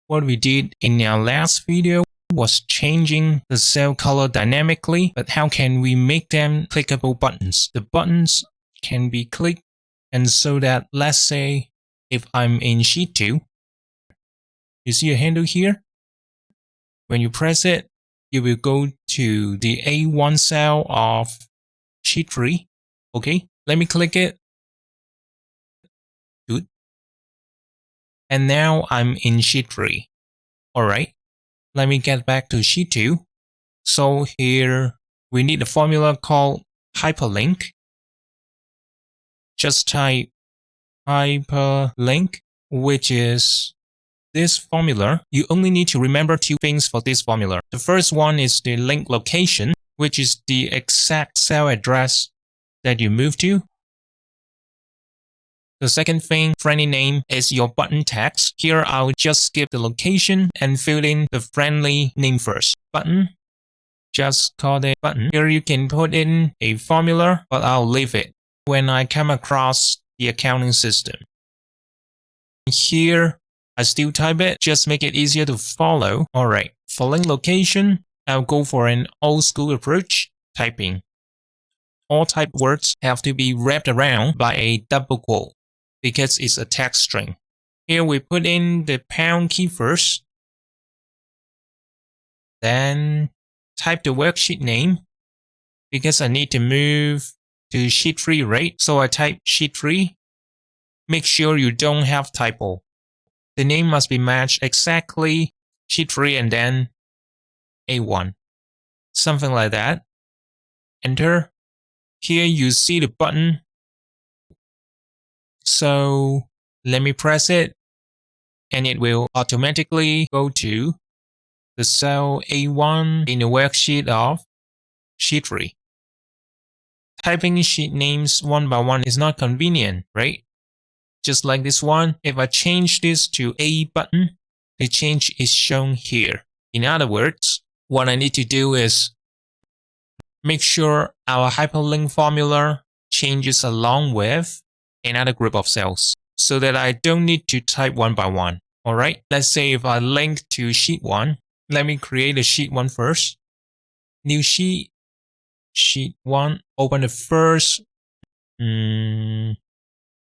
What we did in our last video was changing the cell color dynamically, but how can we make them clickable buttons? The buttons can be clicked, and so that, let's say, if I'm in sheet 2, you see a handle here? When you press it, you will go to the A1 cell of sheet 3. Okay, let me click it. Good. And now I'm in sheet 3. Alright, let me get back to sheet 2. So here we need a formula called Hyperlink. Just type Hyperlink, which is this formula. You only need to remember 2 things for this formula. The first one is the link location, which is the exact cell address that you move to. The second thing, friendly name, is your button text. Here I'll just skip the location and fill in the friendly name first. Button, just call it button. Here you can put in a formula, but I'll leave it when I come across the accounting system. Here, I still type it, just make it easier to follow. Alright, for link location, I'll go for an old school approach, typing. All typed words have to be wrapped around by a double quote, because it's a text string. Here we put in the pound key first. Then type the worksheet name, because I need to move to sheet 3, right? So I type sheet 3. Make sure you don't have typo. The name must be matched exactly sheet 3 and then A1. Something like that. Enter. Here you see the button. So let me press it and it will automatically go to the cell A1 in the worksheet of sheet 3. Typing sheet names one by one is not convenient, right? Just like this one, if I change this to A button, the change is shown here. In other words, what I need to do is make sure our hyperlink formula changes along with another group of cells so that I don't need to type one by one. Alright, let's say if I link to sheet 1, let me create a sheet 1 first. New sheet, sheet 1, open the first.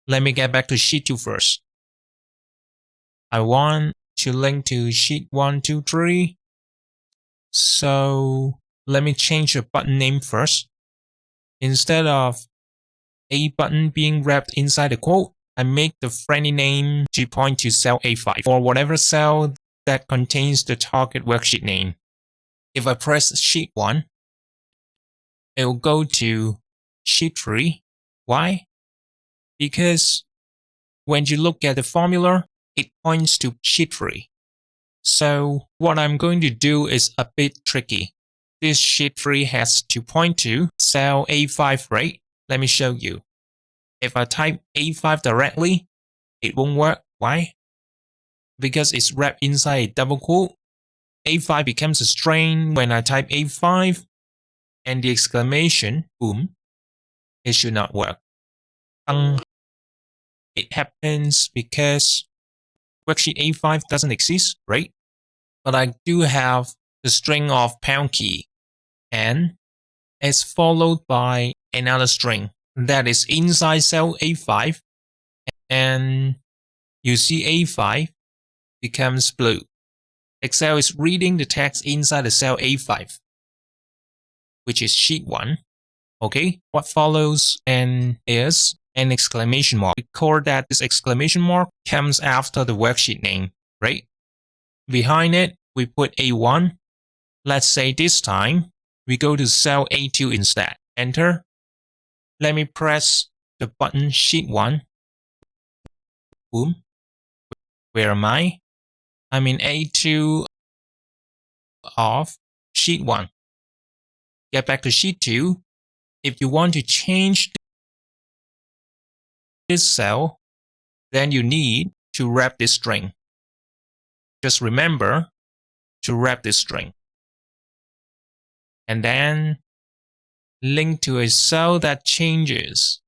Let me get back to sheet 2 first. I want to link to sheet 1, 2, 3. So let me change the button name first. Instead of A button being wrapped inside the quote, I make the friendly name to point to cell A5 or whatever cell that contains the target worksheet name. If I press sheet 1, it will go to sheet 3. Why? Because when you look at the formula, it points to sheet 3. So what I'm going to do is a bit tricky. This sheet 3 has to point to cell A5, right? Let me show you. If I type A5 directly, it won't work. Why? Because it's wrapped inside a double quote. A5 becomes a string when I type A5 and the exclamation, boom, it should not work. It happens because worksheet A5 doesn't exist, right? But I do have the string of pound key, and it's followed by another string that is inside cell A5, and you see A5 becomes blue. Excel is reading the text inside the cell A5, which is sheet 1. Okay, what follows and is an exclamation mark. Record that this exclamation mark comes after the worksheet name, right? Behind it, we put A1. Let's say this time, we go to cell A2 instead. Enter. Let me press the button sheet 1. Boom. Where am I? I'm in A2 of sheet 1. Get back to sheet 2. If you want to change this cell, then you need to wrap this string. Just remember to wrap this string. And then link to a cell that changes.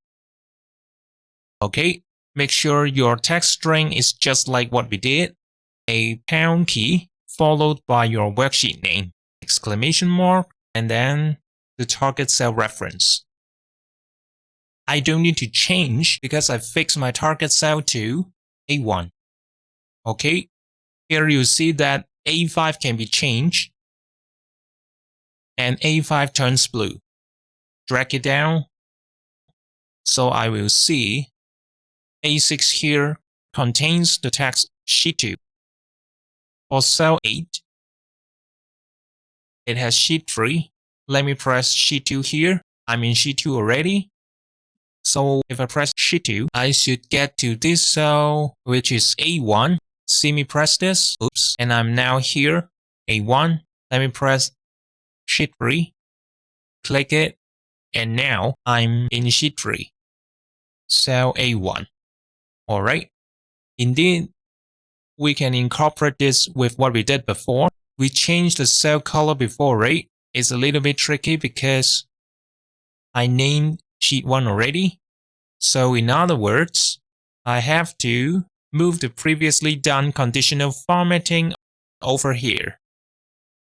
Okay, make sure your text string is just like what we did. a pound key followed by your worksheet name, exclamation mark, and then the target cell reference. I don't need to change because I fixed my target cell to A1. Okay, here you see that A5 can be changed and A5 turns blue. Drag it down. So I will see A6 here contains the text sheet 2. For cell 8, it has sheet 3. Let me press sheet 2 here. I'm in sheet 2 already. So if I press sheet 2, I should get to this cell, which is A1. See me press this. Oops. And I'm now here, A1. Let me press sheet 3. Click it. And now I'm in sheet 3. Cell A1. Alright. Indeed, we can incorporate this with what we did before. We changed the cell color before, right? It's a little bit tricky because I named sheet 1 already. So in other words, I have to move the previously done conditional formatting over here.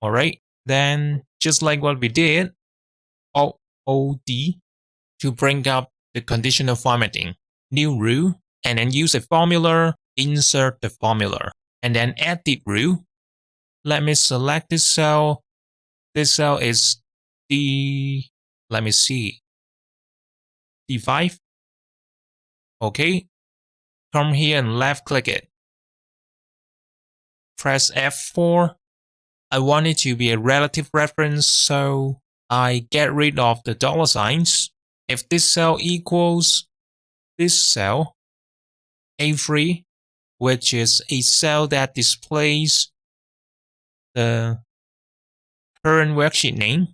Alright, then just like what we did, Alt-O-D to bring up the conditional formatting. New rule, and then use a formula, insert the formula, and then edit rule. Let me select this cell. This cell is let me see, D5. Okay, come here and left click it. Press F4. I want it to be a relative reference, so I get rid of the dollar signs. If this cell equals this cell, A3, which is a cell that displays the current worksheet name,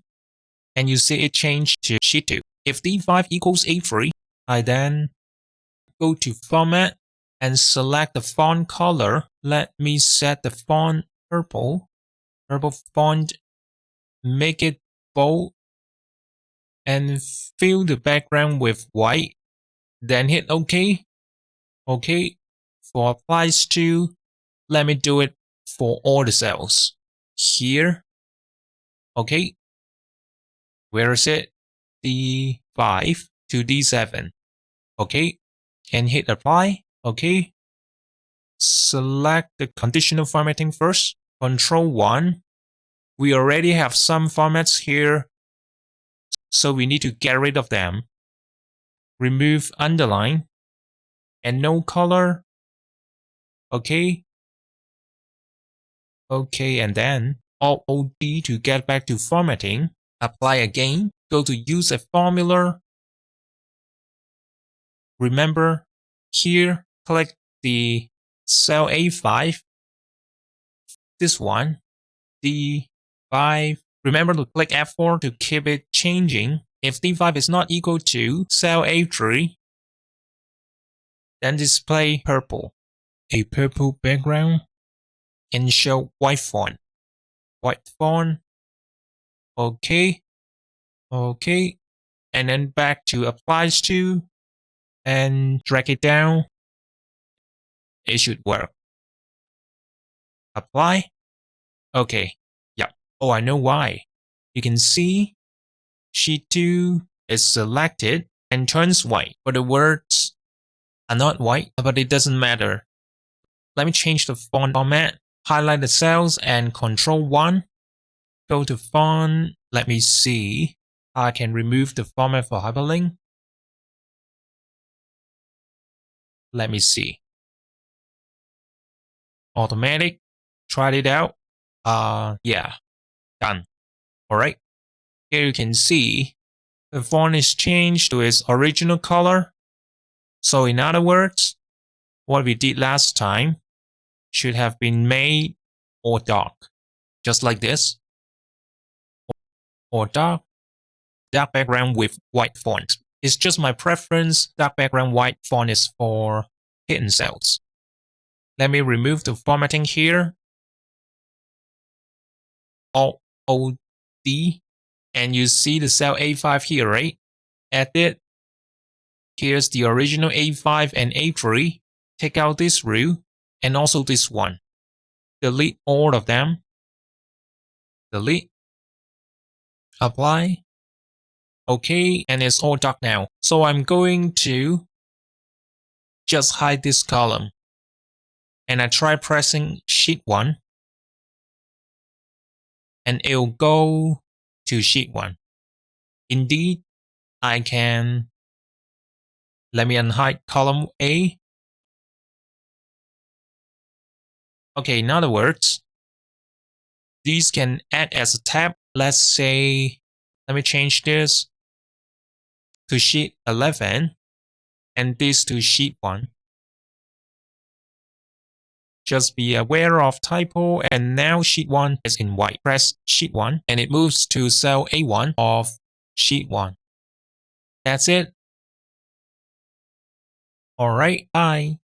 and you see it change to sheet 2. If D5 equals A3, I then go to Format and select the font color. Let me set the font purple font, make it bold, and fill the background with white. Then hit OK. OK. For applies to, let me do it for all the cells. Here. OK. Where is it? D5 to D7. OK. And hit apply. OK. Select the conditional formatting first. Control 1. We already have some formats here, so we need to get rid of them. Remove underline and no color. OK. OK, and then Alt-O-D to get back to formatting. Apply again. Go to use a formula. Remember, here, click the cell A5. This one, D5. Remember to click F4 to keep it changing. If D5 is not equal to cell A3, then display purple. A purple background and show white font. White font. OK. OK. And then back to applies to and drag it down. It should work. Apply. OK. Yeah. Oh, I know why. You can see sheet 2 is selected and turns white, but the words are not white, but it doesn't matter. Let me change the font format. Highlight the cells and Control 1. Go to font. Let me see. I can remove the format for Hyperlink. Let me see. Automatic. Tried it out. Yeah. Done. Alright. Here you can see the font is changed to its original color. So in other words, what we did last time should have been made or dark. Just like this. Or dark background with white font. It's just my preference. Dark background white font is for hidden cells. Let me remove the formatting here. Alt-O-D. And you see the cell A5 here, right? Edit. Here's the original A5 and A3. Take out this rule and also this one. delete all of them. Delete. Apply. Okay, and it's all dark now. So I'm going to just hide this column. And I try pressing sheet 1. And it'll go to sheet 1. Indeed, I can. Let me unhide column A. Okay, in other words, these can act as a tab. Let's say, let me change this to sheet 11 and this to sheet 1. Just be aware of typo, and now sheet 1 is in white. Press sheet 1 and it moves to cell A1 of sheet 1. That's it. Alright, bye.